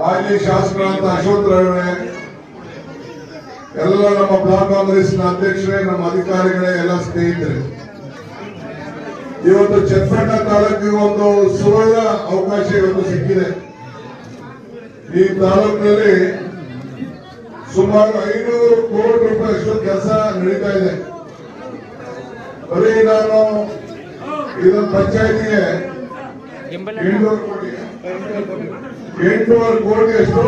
ಮಾಜಿ ಶಾಸಕರಾದ ಅಶೋಕ್ ರವರೇ, ಎಲ್ಲ ನಮ್ಮ ಬ್ಲಾಕ್ ಕಾಂಗ್ರೆಸ್ನ ಅಧ್ಯಕ್ಷರೇ, ನಮ್ಮ ಅಧಿಕಾರಿಗಳೇ, ಎಲ್ಲ ಸ್ನೇಹಿತರೆ, ಇವತ್ತು ಚನ್ನಪಟ್ಟಣ ತಾಲೂಕಿಗೆ ಒಂದು ಸುವರ್ಣ ಅವಕಾಶ ಇವತ್ತು ಸಿಕ್ಕಿದೆ. ಈ ತಾಲೂಕಿನಲ್ಲಿ ಸುಮಾರು 500 ಕೋಟಿ ರೂಪಾಯಿಯಷ್ಟು ಕೆಲಸ ನಡೀತಾ ಇದೆ. ಬರೀ ನಾನು ಇದೊಂದು ಪಂಚಾಯತಿಗೆ 800 ಕೋಟಿಯಷ್ಟು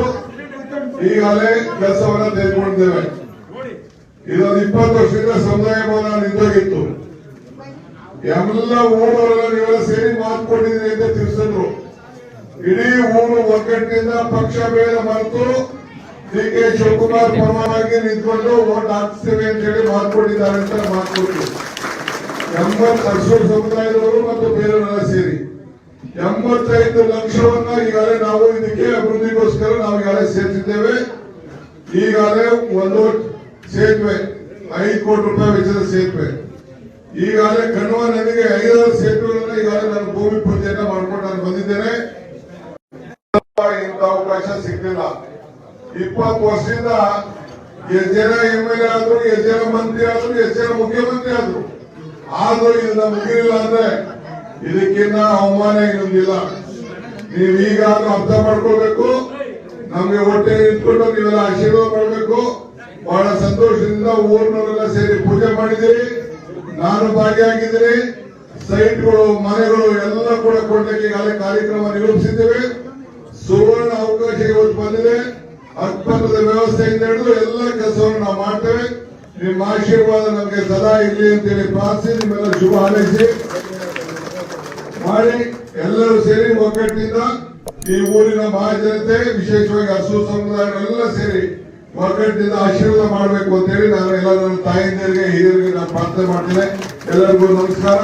ಈಗಾಗಲೇ ಕೆಲಸವನ್ನ ತೆಗೆದುಕೊಂಡಿದ್ದೇವೆ. ಇದೊಂದು 20 ವರ್ಷದಿಂದ ಸಮುದಾಯ ಭವನ ನಿಂತೋಗಿತ್ತು. ಎಲ್ಲ ಊರವರೆಲ್ಲ ನೀವೆಲ್ಲ ಸೇರಿ ಮಾತು ಕೊಟ್ಟಿದ್ದೀರಿ ಅಂತ ತಿಳಿಸಿದ್ರು. ಇಡೀ ಊರು ಒಗ್ಗಟ್ಟಿನಿಂದ ಪಕ್ಷ ಭೇದ ಮರೆತು ಡಿ.ಕೆ. ಶಿವಕುಮಾರ್ ಪರವಾಗಿ ನಿಂತ್ಕೊಂಡು ಓಟ್ ಹಾಕ್ತೇವೆ ಅಂತ ಹೇಳಿ ಮಾತು ಕೊಟ್ಟಿದ್ದಾರೆ ಅಂತ ಮಾತು ಕೊಟ್ಟಿದ್ರು. 80 ಅರಸೂರು ಸಮುದಾಯದವರು ಮತ್ತು ಬೇರೆಯವರೆಲ್ಲ ಸೇರಿ 85 ಲಕ್ಷವನ್ನ ಈಗಾಗಲೇ ನಾವು ಇದಕ್ಕೆ ಅಭಿವೃದ್ಧಿಗೋಸ್ಕರ ನಾವು ಈಗಾಗಲೇ ಸೇರಿಸಿದ್ದೇವೆ. ಈಗಾಗಲೇ ಒಂದು ಸೇತುವೆ 5 ಕೋಟಿ ರೂಪಾಯಿ ವೆಚ್ಚದ ಸೇತುವೆ, ಈಗಾಗಲೇ ಕಣ್ವ ನದಿಗೆ 5 ಸೇತುವೆಗಳನ್ನ ಈಗಾಗಲೇ ನಾನು ಭೂಮಿ ಪೂಜೆಯನ್ನ ಮಾಡ್ಕೊಂಡು ನಾನು ಬಂದಿದ್ದೇನೆ. ಇಂಥ ಅವಕಾಶ ಸಿಗ್ಲಿಲ್ಲ. 20 ವರ್ಷದಿಂದ ಎಷ್ಟು ಜನ MLA ಆದ್ರು, ಎಷ್ಟು ಜನ ಮಂತ್ರಿ ಆದ್ರು, ಎಷ್ಟು ಜನ ಮುಖ್ಯಮಂತ್ರಿ ಆದ್ರು, ಆದ್ರೂ ಇದನ್ನ ಮುಗಿಲಿಲ್ಲ ಅಂದ್ರೆ ಇದಕ್ಕಿನ್ನ ಅವಮಾನ ಇನ್ನೊಂದಿಲ್ಲ. ನೀವು ಈಗ ಅರ್ಥ ಮಾಡ್ಕೊಳ್ಬೇಕು. ನಮ್ಗೆ ಹೊಟ್ಟೆ ನಿಂತ್ಕೊಂಡು ನೀವೆಲ್ಲ ಆಶೀರ್ವಾದ ಮಾಡಬೇಕು. ಬಹಳ ಸಂತೋಷದಿಂದ ಊರಿನವರೆಲ್ಲ ಸೇರಿ ಪೂಜೆ ಮಾಡಿದ್ದೀರಿ, ನಾನು ಭಾಗಿಯಾಗಿದ್ದೀನಿ. ಸೈಟ್ಗಳು, ಮನೆಗಳು ಎಲ್ಲ ಕೂಡ ಕೊಡ್ಲಿಕ್ಕೆ ಈಗಾಗಲೇ ಕಾರ್ಯಕ್ರಮ ನಿರೂಪಿಸಿದ್ದೇವೆ. ಸುವರ್ಣ ಅವಕಾಶ ಇವತ್ತು ಬಂದಿದೆ. ಅಕ್ಕಪಕ್ಕದ ವ್ಯವಸ್ಥೆಯಿಂದ ಹಿಡಿದು ಎಲ್ಲ ಕೆಲಸವನ್ನು ನಾವು ಮಾಡ್ತೇವೆ. ನಿಮ್ಮ ಆಶೀರ್ವಾದ ನಮಗೆ ಸದಾ ಇರಲಿ ಅಂತೇಳಿ ಪ್ರಾರ್ಥಿಸಿ ನಿಮ್ಮೆಲ್ಲ ಶುಭ ಹಾರೈಸಿ ಮಾಡಿ ಎಲ್ಲರೂ ಸೇರಿ ಒಗ್ಗಟ್ಟಿನಿಂದ ಈ ಊರಿನ ಮಹಾಜನತೆ, ವಿಶೇಷವಾಗಿ ಅರಸೂರು ಸಮುದಾಯಗಳೆಲ್ಲ ಸೇರಿ ಒಗ್ಗಟ್ಟಿನಿಂದ ಆಶೀರ್ವಾದ ಮಾಡಬೇಕು ಅಂತೇಳಿ ನಾನು ಎಲ್ಲ ನನ್ನ ತಾಯಿಂದರಿಗೆ, ಹಿರಿಯರಿಗೆ ನಾನು ಪ್ರಾರ್ಥನೆ ಮಾಡ್ತೇನೆ. ಎಲ್ಲರಿಗೂ ನಮಸ್ಕಾರ.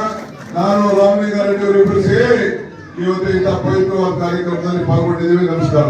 ನಾನು ರಾಮಲಿಂಗಾರೆಡ್ಡಿ ಅವರಿಬ್ಬರು ಸೇರಿ ಇವತ್ತು ಇಂಥ ಪವಿತ್ರವಾದ ಕಾರ್ಯಕ್ರಮದಲ್ಲಿ ಪಾಲ್ಗೊಂಡಿದ್ದೀವಿ. ನಮಸ್ಕಾರ.